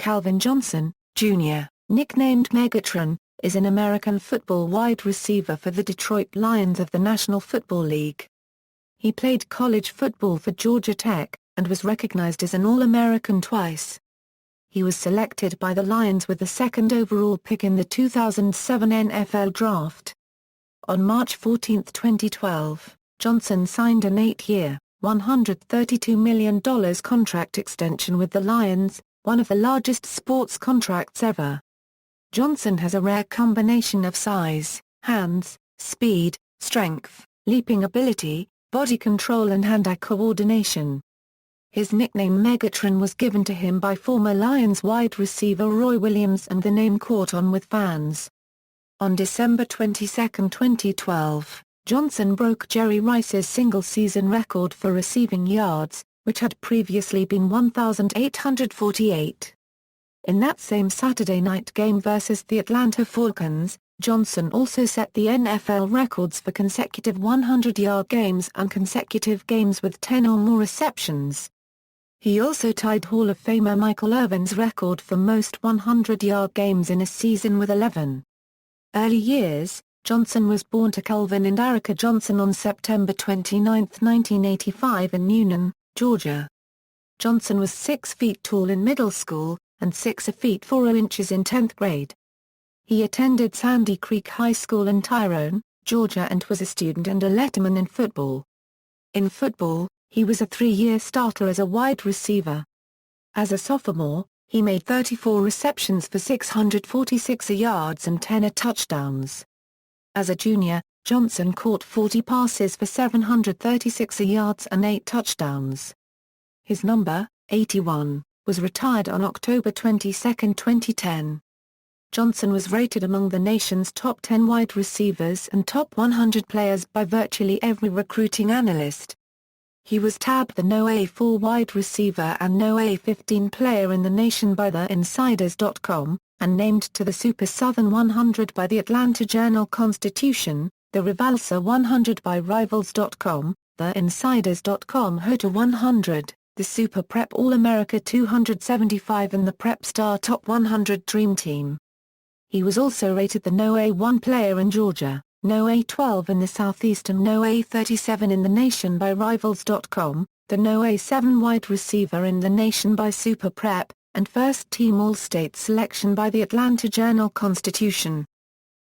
Calvin Johnson, Jr., nicknamed Megatron, is an American football wide receiver for the Detroit Lions of the National Football League. He played college football for Georgia Tech, and was recognized as an All-American twice. He was selected by the Lions with the second overall pick in the 2007 NFL Draft. On March 14, 2012, Johnson signed an 8-year, $132 million contract extension with the Lions, one of the largest sports contracts ever. Johnson has a rare combination of size, hands, speed, strength, leaping ability, body control and hand-eye coordination. His nickname Megatron was given to him by former Lions wide receiver Roy Williams, and the name caught on with fans. On December 22, 2012, Johnson broke Jerry Rice's single-season record for receiving yards, which had previously been 1,848. In that same Saturday night game versus the Atlanta Falcons, Johnson also set the NFL records for consecutive 100-yard games and consecutive games with 10 or more receptions. He also tied Hall of Famer Michael Irvin's record for most 100-yard games in a season with 11. Early years: Johnson was born to Calvin and Erica Johnson on September 29, 1985 in Newnan, Georgia. Johnson was 6 feet tall in middle school, and 6 feet 4 inches in 10th grade. He attended Sandy Creek High School in Tyrone, Georgia, and was a student and a letterman in football. In football, he was a 3-year starter as a wide receiver. As a sophomore, he made 34 receptions for 646 yards and 10 touchdowns. As a junior, Johnson caught 40 passes for 736 yards and 8 touchdowns. His number, 81, was retired on October 22, 2010. Johnson was rated among the nation's top 10 wide receivers and top 100 players by virtually every recruiting analyst. He was tabbed the No. 4 wide receiver and No. 15 player in the nation by TheInsiders.com, and named to the Super Southern 100 by the Atlanta Journal-Constitution, the Revalsa 100 by Rivals.com, TheInsiders.com HOTA 100, the Super Prep All-America 275 and the Prep Star Top 100 Dream Team. He was also rated the No. 1 player in Georgia, No. 12 in the Southeast and No. 37 in the nation by Rivals.com, the No. 7 wide receiver in the nation by Super Prep, and first-team All-State selection by the Atlanta Journal-Constitution.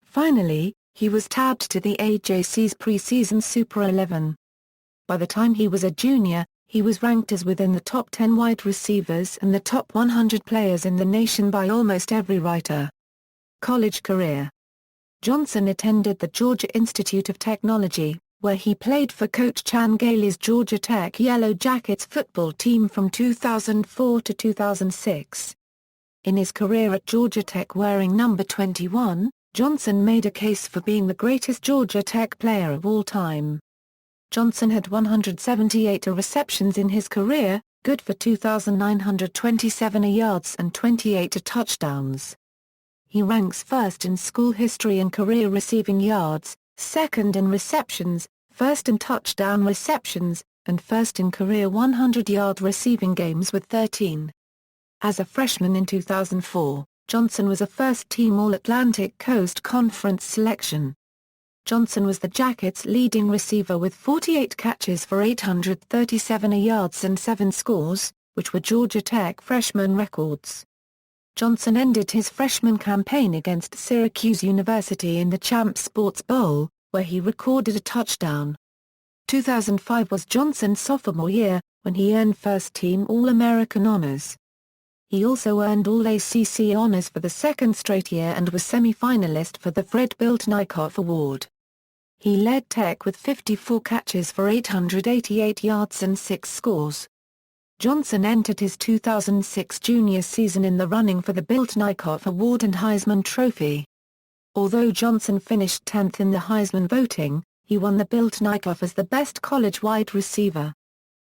Finally, he was tabbed to the AJC's preseason Super 11. By the time he was a junior, he was ranked as within the top 10 wide receivers and the top 100 players in the nation by almost every writer. College career: Johnson attended the Georgia Institute of Technology, where he played for Coach Chan Gailey's Georgia Tech Yellow Jackets football team from 2004 to 2006. In his career at Georgia Tech wearing number 21, Johnson made a case for being the greatest Georgia Tech player of all time. Johnson had 178 receptions in his career, good for 2,927 yards and 28 touchdowns. He ranks first in school history in career receiving yards, second in receptions, first in touchdown receptions, and first in career 100-yard receiving games with 13. As a freshman in 2004, Johnson was a first-team All-Atlantic Coast Conference selection. Johnson was the Jackets' leading receiver with 48 catches for 837 yards and 7 scores, which were Georgia Tech freshman records. Johnson ended his freshman campaign against Syracuse University in the Champs Sports Bowl, where he recorded a touchdown. 2005 was Johnson's sophomore year, when he earned first-team All-American honors. He also earned All-ACC honors for the second straight year and was semi-finalist for the Fred Bilt-Nykoff Award. He led Tech with 54 catches for 888 yards and 6 scores. Johnson entered his 2006 junior season in the running for the Bilt-Nykoff Award and Heisman Trophy. Although Johnson finished 10th in the Heisman voting, he won the Bilt-Nykoff as the best college wide receiver.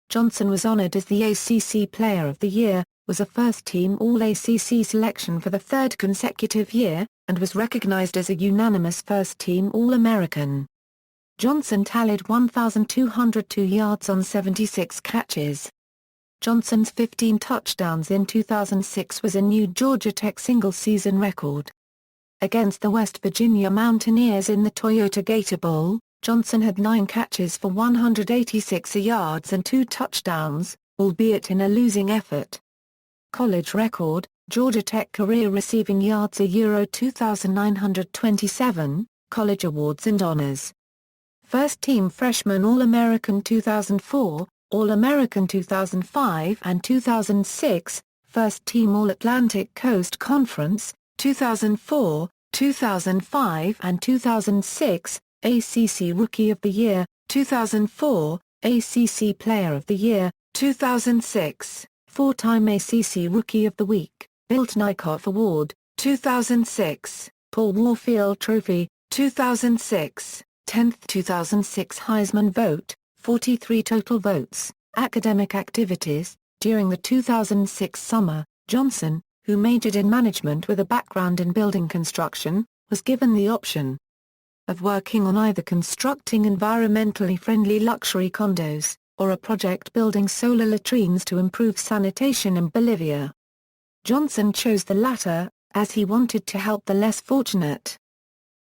Johnson was honored as the ACC Player of the Year, was a first-team All-ACC selection for the 3rd consecutive year, and was recognized as a unanimous first-team All-American. Johnson tallied 1,202 yards on 76 catches. Johnson's 15 touchdowns in 2006 was a new Georgia Tech single-season record. Against the West Virginia Mountaineers in the Toyota Gator Bowl, Johnson had 9 catches for 186 yards and 2 touchdowns, albeit in a losing effort. College record, Georgia Tech career receiving yards Euro 2,927, college awards and honors. First team freshman All-American 2004, All-American 2005 and 2006, first team All-Atlantic Coast Conference, 2004, 2005 and 2006, ACC Rookie of the Year, 2004, ACC Player of the Year, 2006, four-time ACC Rookie of the Week, Bilt Nykoff Award, 2006, Paul Warfield Trophy, 2006, 10th 2006 Heisman Vote, 43 total votes. Academic activities. During the 2006 summer, Johnson, who majored in management with a background in building construction, was given the option of working on either constructing environmentally friendly luxury condos, or a project building solar latrines to improve sanitation in Bolivia. Johnson chose the latter, as he wanted to help the less fortunate.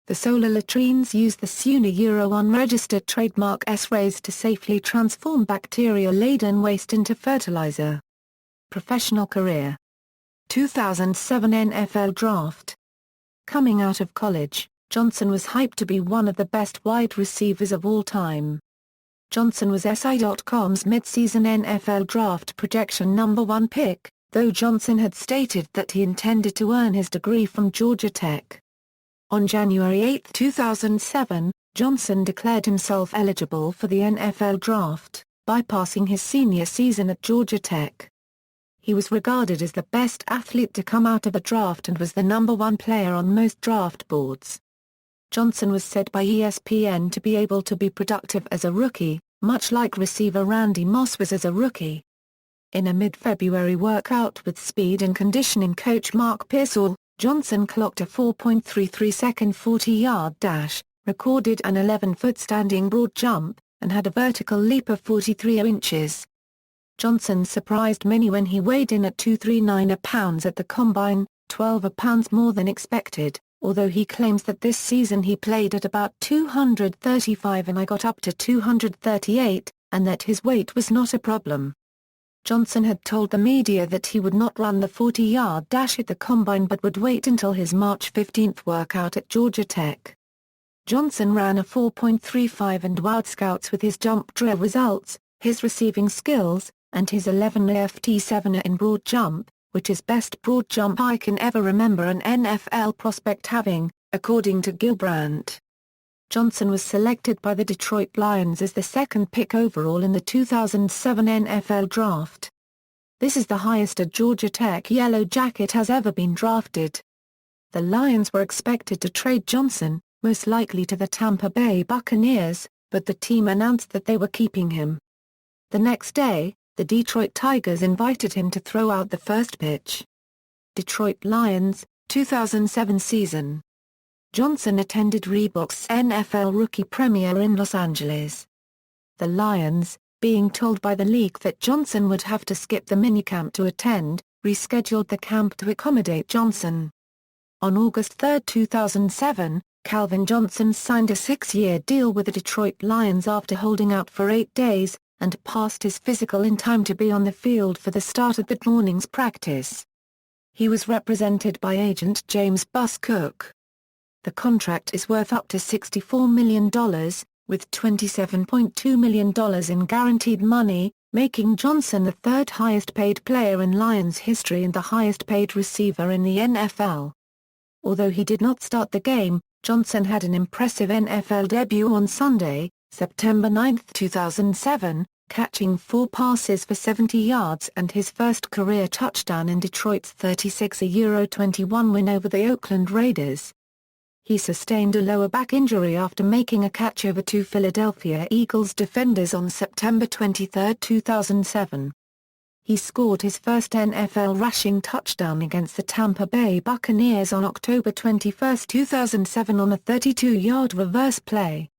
The solar latrines use the SUNY Euro unregistered trademark S-rays to safely transform bacteria-laden waste into fertilizer. Professional career. 2007 NFL Draft. Coming out of college, Johnson was hyped to be one of the best wide receivers of all time. Johnson was SI.com's midseason NFL Draft projection #1 pick, though Johnson had stated that he intended to earn his degree from Georgia Tech. On January 8, 2007, Johnson declared himself eligible for the NFL Draft, bypassing his senior season at Georgia Tech. He was regarded as the best athlete to come out of the draft and was the #1 player on most draft boards. Johnson was said by ESPN to be able to be productive as a rookie, much like receiver Randy Moss was as a rookie. In a mid-February workout with speed and conditioning coach Mark Pearsall, Johnson clocked a 4.33-second 40-yard dash, recorded an 11-foot standing broad jump, and had a vertical leap of 43 inches. Johnson surprised many when he weighed in at 239 pounds at the combine, 12 pounds more than expected, although he claims that this season he played at about 235 and I got up to 238, and that his weight was not a problem. Johnson had told the media that he would not run the 40-yard dash at the combine but would wait until his March 15 workout at Georgia Tech. Johnson ran a 4.35 and wowed scouts with his jump drill results, his receiving skills, and his 11 ft7 in broad jump, which is best broad jump I can ever remember an NFL prospect having, according to Gilbrandt. Johnson was selected by the Detroit Lions as the second pick overall in the 2007 NFL Draft. This is the highest a Georgia Tech Yellow Jacket has ever been drafted. The Lions were expected to trade Johnson, most likely to the Tampa Bay Buccaneers, but the team announced that they were keeping him. The next day, the Detroit Tigers invited him to throw out the first pitch. Detroit Lions, 2007 season. Johnson attended Reebok's NFL Rookie Premiere in Los Angeles. The Lions, being told by the league that Johnson would have to skip the minicamp to attend, rescheduled the camp to accommodate Johnson. On August 3, 2007, Calvin Johnson signed a 6-year deal with the Detroit Lions after holding out for 8 days, and passed his physical in time to be on the field for the start of that morning's practice. He was represented by agent James Buss Cook. The contract is worth up to $64 million, with $27.2 million in guaranteed money, making Johnson the third highest-paid player in Lions history and the highest-paid receiver in the NFL. Although he did not start the game, Johnson had an impressive NFL debut on Sunday, September 9, 2007, catching 4 passes for 70 yards and his first career touchdown in Detroit's 36-21 win over the Oakland Raiders. He sustained a lower back injury after making a catch over 2 Philadelphia Eagles defenders on September 23, 2007. He scored his first NFL rushing touchdown against the Tampa Bay Buccaneers on October 21, 2007 on a 32-yard reverse play.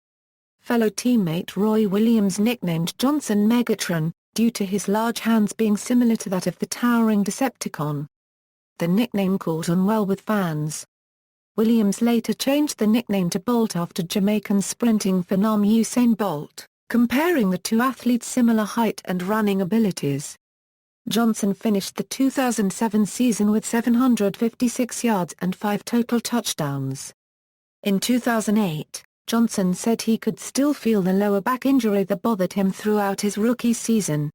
Fellow teammate Roy Williams nicknamed Johnson Megatron, due to his large hands being similar to that of the towering Decepticon. The nickname caught on well with fans. Williams later changed the nickname to Bolt after Jamaican sprinting phenom Usain Bolt, comparing the two athletes' similar height and running abilities. Johnson finished the 2007 season with 756 yards and 5 total touchdowns. In 2008, Johnson said he could still feel the lower back injury that bothered him throughout his rookie season.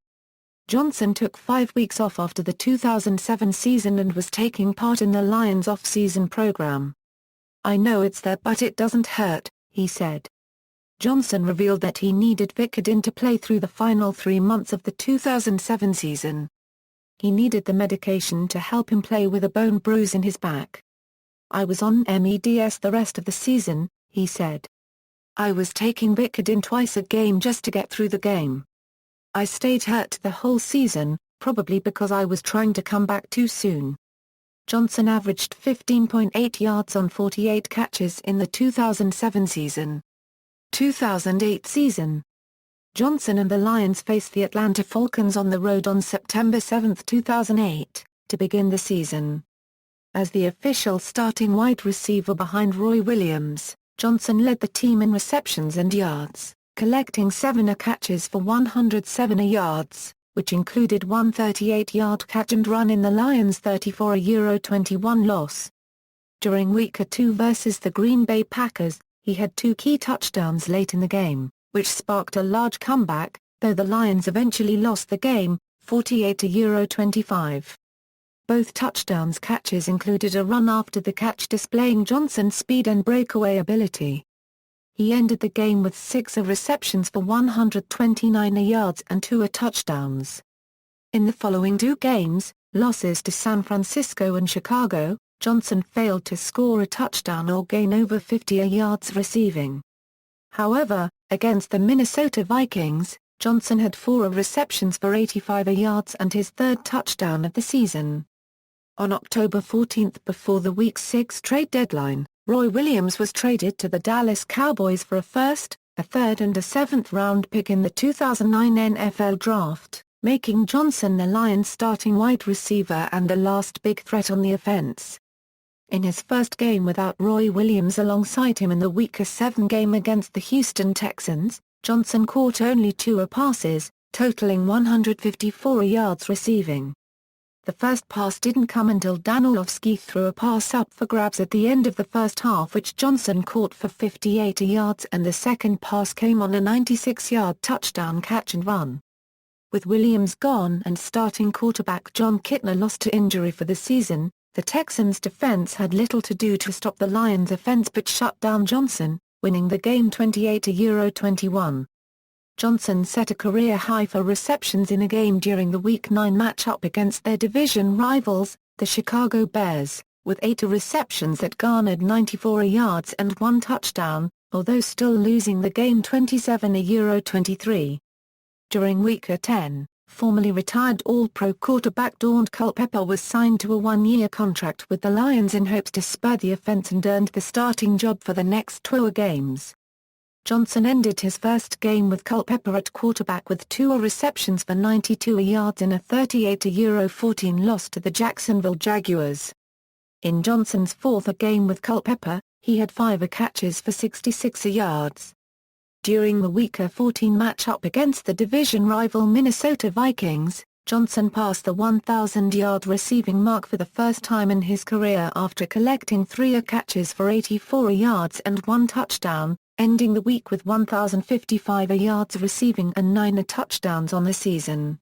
Johnson took 5 weeks off after the 2007 season and was taking part in the Lions off-season program. "I know it's there but it doesn't hurt," he said. Johnson revealed that he needed Vicodin to play through the final 3 months of the 2007 season. He needed the medication to help him play with a bone bruise in his back. "I was on meds the rest of the season," he said. "I was taking Vicodin twice a game just to get through the game. I stayed hurt the whole season, probably because I was trying to come back too soon." Johnson averaged 15.8 yards on 48 catches in the 2007 season. 2008 season. Johnson and the Lions faced the Atlanta Falcons on the road on September 7, 2008, to begin the season. As the official starting wide receiver behind Roy Williams, Johnson led the team in receptions and yards, collecting 7 catches for 107 yards, which included one 38-yard catch and run in the Lions' 34-21 loss. During Week 2 versus the Green Bay Packers, he had 2 key touchdowns late in the game, which sparked a large comeback, though the Lions eventually lost the game, 48-25. Both touchdowns catches included a run after the catch displaying Johnson's speed and breakaway ability. He ended the game with 6 receptions for 129 yards and 2 touchdowns. In the following 2 games, losses to San Francisco and Chicago, Johnson failed to score a touchdown or gain over 50 yards receiving. However, against the Minnesota Vikings, Johnson had 4 receptions for 85 yards and his 3rd touchdown of the season. On October 14, before the Week 6 trade deadline, Roy Williams was traded to the Dallas Cowboys for a 1st, a 3rd and a 7th-round pick in the 2009 NFL Draft, making Johnson the Lions' starting wide receiver and the last big threat on the offense. In his first game without Roy Williams alongside him in the Week 7 game against the Houston Texans, Johnson caught only 2 passes, totaling 154 yards receiving. The first pass didn't come until Dan Orlovsky threw a pass up for grabs at the end of the first half which Johnson caught for 58 yards, and the second pass came on a 96-yard touchdown catch and run. With Williams gone and starting quarterback John Kitna lost to injury for the season, the Texans' defense had little to do to stop the Lions' offense but shut down Johnson, winning the game 28-21. Johnson set a career high for receptions in a game during the Week 9 matchup against their division rivals, the Chicago Bears, with 8 receptions that garnered 94 yards and 1 touchdown, although still losing the game 27-23. During Week 10, formerly retired All-Pro quarterback Daunte Culpepper was signed to a 1-year contract with the Lions in hopes to spur the offense and earned the starting job for the next 12 games. Johnson ended his first game with Culpepper at quarterback with 2 receptions for 92 yards in a 38-14 loss to the Jacksonville Jaguars. In Johnson's 4th game with Culpepper, he had 5 catches for 66 yards. During the Week 14 matchup against the division rival Minnesota Vikings, Johnson passed the 1,000-yard receiving mark for the first time in his career after collecting 3 catches for 84 yards and 1 touchdown, ending the week with 1,055 yards receiving and 9 touchdowns on the season.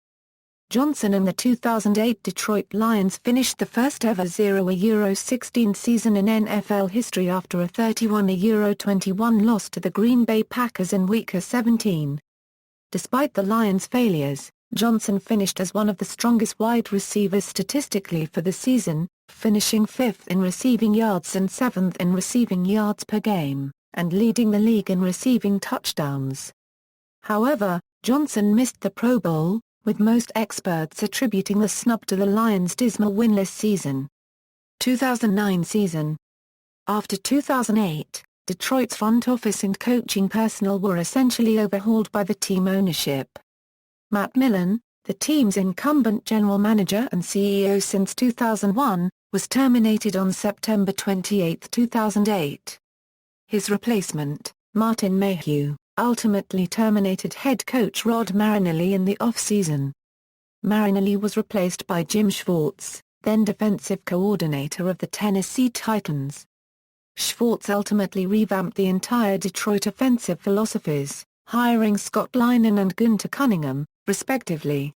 Johnson and the 2008 Detroit Lions finished the first ever 0-16 season in NFL history after a 31-21 loss to the Green Bay Packers in Week 17. Despite the Lions' failures, Johnson finished as one of the strongest wide receivers statistically for the season, finishing 5th in receiving yards and 7th in receiving yards per game, and leading the league in receiving touchdowns. However, Johnson missed the Pro Bowl, with most experts attributing the snub to the Lions' dismal winless season. 2009 season. After 2008, Detroit's front office and coaching personnel were essentially overhauled by the team ownership. Matt Millen, the team's incumbent general manager and CEO since 2001, was terminated on September 28, 2008. His replacement, Martin Mayhew, ultimately terminated head coach Rod Marinelli in the off-season. Marinelli was replaced by Jim Schwartz, then defensive coordinator of the Tennessee Titans. Schwartz ultimately revamped the entire Detroit offensive philosophies, hiring Scott Linehan and Gunter Cunningham, respectively.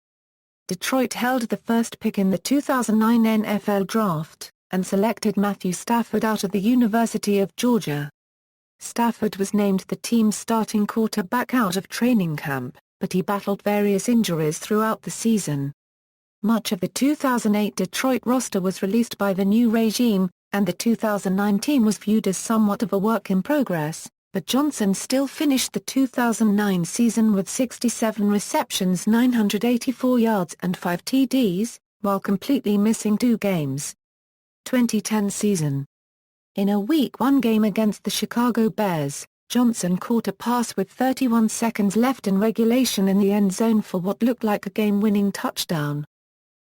Detroit held the first pick in the 2009 NFL Draft, and selected Matthew Stafford out of the University of Georgia. Stafford was named the team's starting quarterback out of training camp, but he battled various injuries throughout the season. Much of the 2008 Detroit roster was released by the new regime, and the 2009 team was viewed as somewhat of a work in progress, but Johnson still finished the 2009 season with 67 receptions, 984 yards and 5 TDs, while completely missing 2 games. 2010 season. In a Week 1 game against the Chicago Bears, Johnson caught a pass with 31 seconds left in regulation in the end zone for what looked like a game-winning touchdown.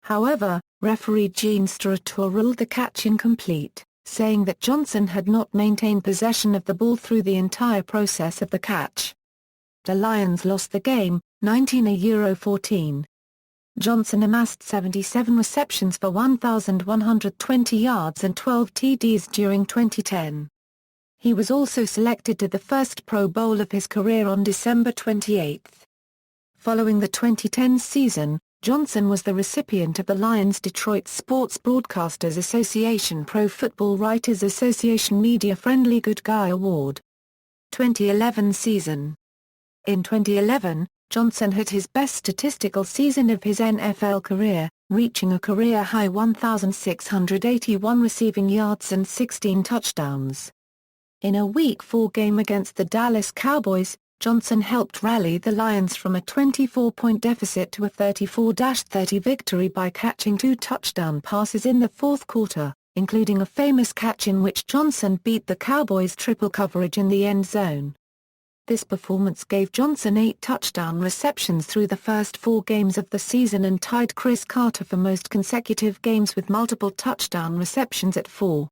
However, referee Gene Strator ruled the catch incomplete, saying that Johnson had not maintained possession of the ball through the entire process of the catch. The Lions lost the game, 19-14. Johnson amassed 77 receptions for 1,120 yards and 12 TDs during 2010. He was also selected to the first Pro Bowl of his career on December 28. Following the 2010 season, Johnson was the recipient of the Lions Detroit Sports Broadcasters Association Pro Football Writers Association Media Friendly Good Guy Award. 2011 season. In 2011, Johnson had his best statistical season of his NFL career, reaching a career-high 1,681 receiving yards and 16 touchdowns. In a Week 4 game against the Dallas Cowboys, Johnson helped rally the Lions from a 24-point deficit to a 34-30 victory by catching 2 touchdown passes in the fourth quarter, including a famous catch in which Johnson beat the Cowboys' triple coverage in the end zone. This performance gave Johnson 8 touchdown receptions through the first 4 games of the season and tied Chris Carter for most consecutive games with multiple touchdown receptions at 4.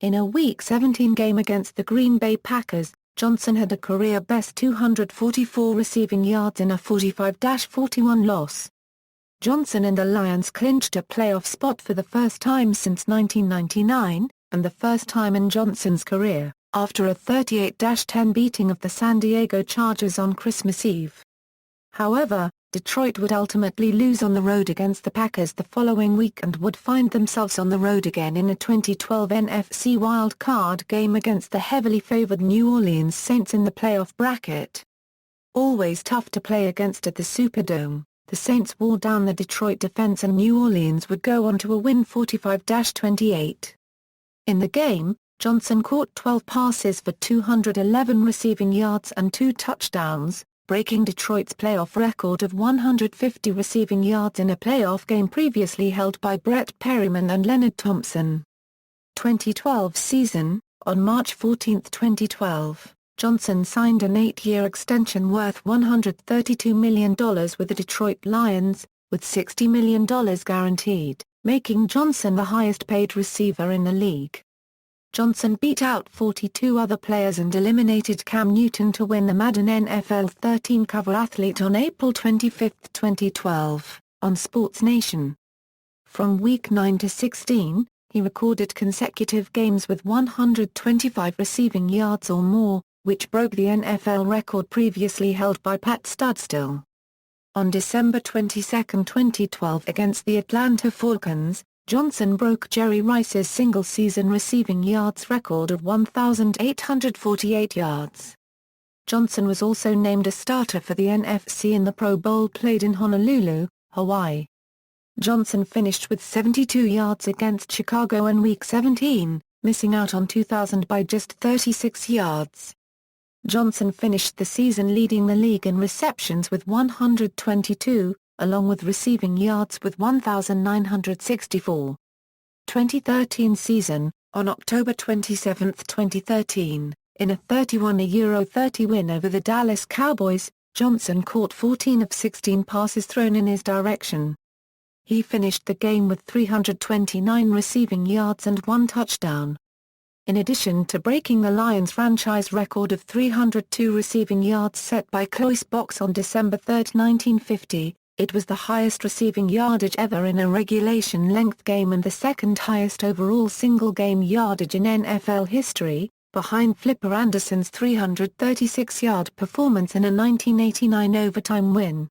In a Week 17 game against the Green Bay Packers, Johnson had a career-best 244 receiving yards in a 45-41 loss. Johnson and the Lions clinched a playoff spot for the first time since 1999, and the first time in Johnson's career, after a 38-10 beating of the San Diego Chargers on Christmas Eve. However, Detroit would ultimately lose on the road against the Packers the following week and would find themselves on the road again in a 2012 NFC Wild Card game against the heavily favored New Orleans Saints in the playoff bracket. Always tough to play against at the Superdome, the Saints wore down the Detroit defense and New Orleans would go on to a win 45-28. In the game, Johnson caught 12 passes for 211 receiving yards and 2 touchdowns, breaking Detroit's playoff record of 150 receiving yards in a playoff game previously held by Brett Perryman and Leonard Thompson. 2012 season. On March 14, 2012, Johnson signed an 8-year extension worth $132 million with the Detroit Lions, with $60 million guaranteed, making Johnson the highest-paid receiver in the league. Johnson beat out 42 other players and eliminated Cam Newton to win the Madden NFL 13 cover athlete on April 25, 2012, on Sports Nation. From Week 9 to 16, he recorded consecutive games with 125 receiving yards or more, which broke the NFL record previously held by Pat Studstill. On December 22, 2012 against the Atlanta Falcons, Johnson broke Jerry Rice's single-season receiving yards record of 1,848 yards. Johnson was also named a starter for the NFC in the Pro Bowl played in Honolulu, Hawaii. Johnson finished with 72 yards against Chicago in Week 17, missing out on 2,000 by just 36 yards. Johnson finished the season leading the league in receptions with 122, along with receiving yards with 1,964. 2013 season. On October 27, 2013, in a 31-30 win over the Dallas Cowboys, Johnson caught 14 of 16 passes thrown in his direction. He finished the game with 329 receiving yards and 1 touchdown. In addition to breaking the Lions' franchise record of 302 receiving yards set by Clois Box on December 3, 1950, it was the highest receiving yardage ever in a regulation-length game and the second highest overall single-game yardage in NFL history, behind Flipper Anderson's 336-yard performance in a 1989 overtime win.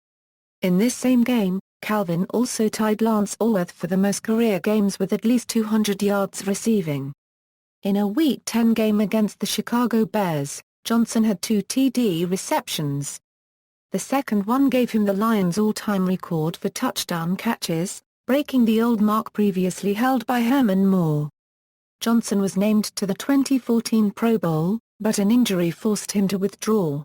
In this same game, Calvin also tied Lance Allworth for the most career games with at least 200 yards receiving. In a Week 10 game against the Chicago Bears, Johnson had 2 TD receptions. The second one gave him the Lions' all-time record for touchdown catches, breaking the old mark previously held by Herman Moore. Johnson was named to the 2014 Pro Bowl, but an injury forced him to withdraw.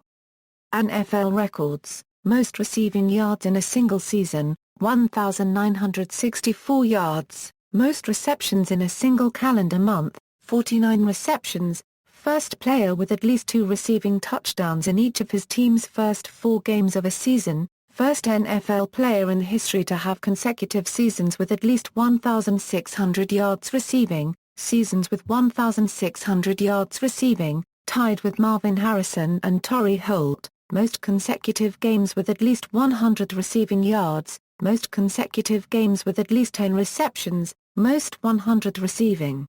NFL records: most receiving yards in a single season, 1,964 yards, most receptions in a single calendar month, 49 receptions, first player with at least 2 receiving touchdowns in each of his team's first 4 games of a season, first NFL player in history to have consecutive seasons with at least 1,600 yards receiving, seasons with 1,600 yards receiving, tied with Marvin Harrison and Torrey Holt, most consecutive games with at least 100 receiving yards, most consecutive games with at least 10 receptions, most 100 receiving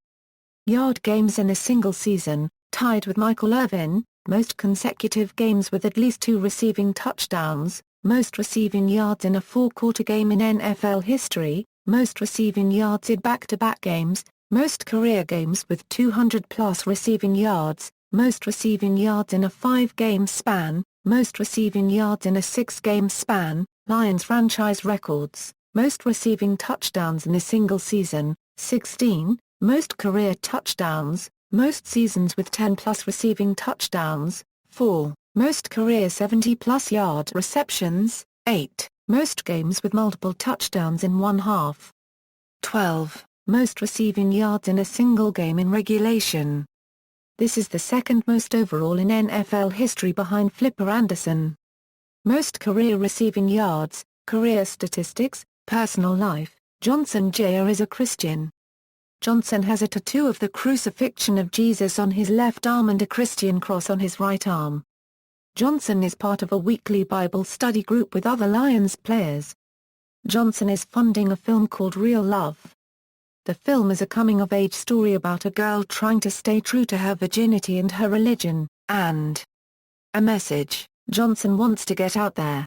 yard games in a single season, tied with Michael Irvin, most consecutive games with at least 2 receiving touchdowns, most receiving yards in a 4-quarter game in NFL history, most receiving yards in back-to-back games, most career games with 200-plus receiving yards, most receiving yards in a 5-game span, most receiving yards in a 6-game span, Lions franchise records, most receiving touchdowns in a single season, 16, most career touchdowns, most seasons with 10-plus receiving touchdowns, 4, most career 70-plus yard receptions, 8, most games with multiple touchdowns in one half. 12, most receiving yards in a single game in regulation. This is the second most overall in NFL history behind Flipper Anderson. Most career receiving yards, career statistics, personal life, Johnson Jr. is a Christian. Johnson has a tattoo of the crucifixion of Jesus on his left arm and a Christian cross on his right arm. Johnson is part of a weekly Bible study group with other Lions players. Johnson is funding a film called Real Love. The film is a coming-of-age story about a girl trying to stay true to her virginity and her religion, and a message Johnson wants to get out there.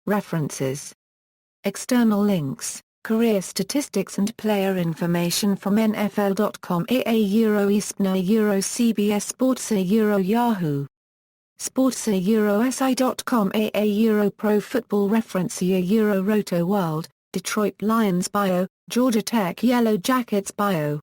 References. External links: career statistics and player information from NFL.com, EA ESPN CBS Sports Yahoo Sports SI.com, EA Pro Football Reference Roto World, Detroit Lions Bio, Georgia Tech Yellow Jackets Bio.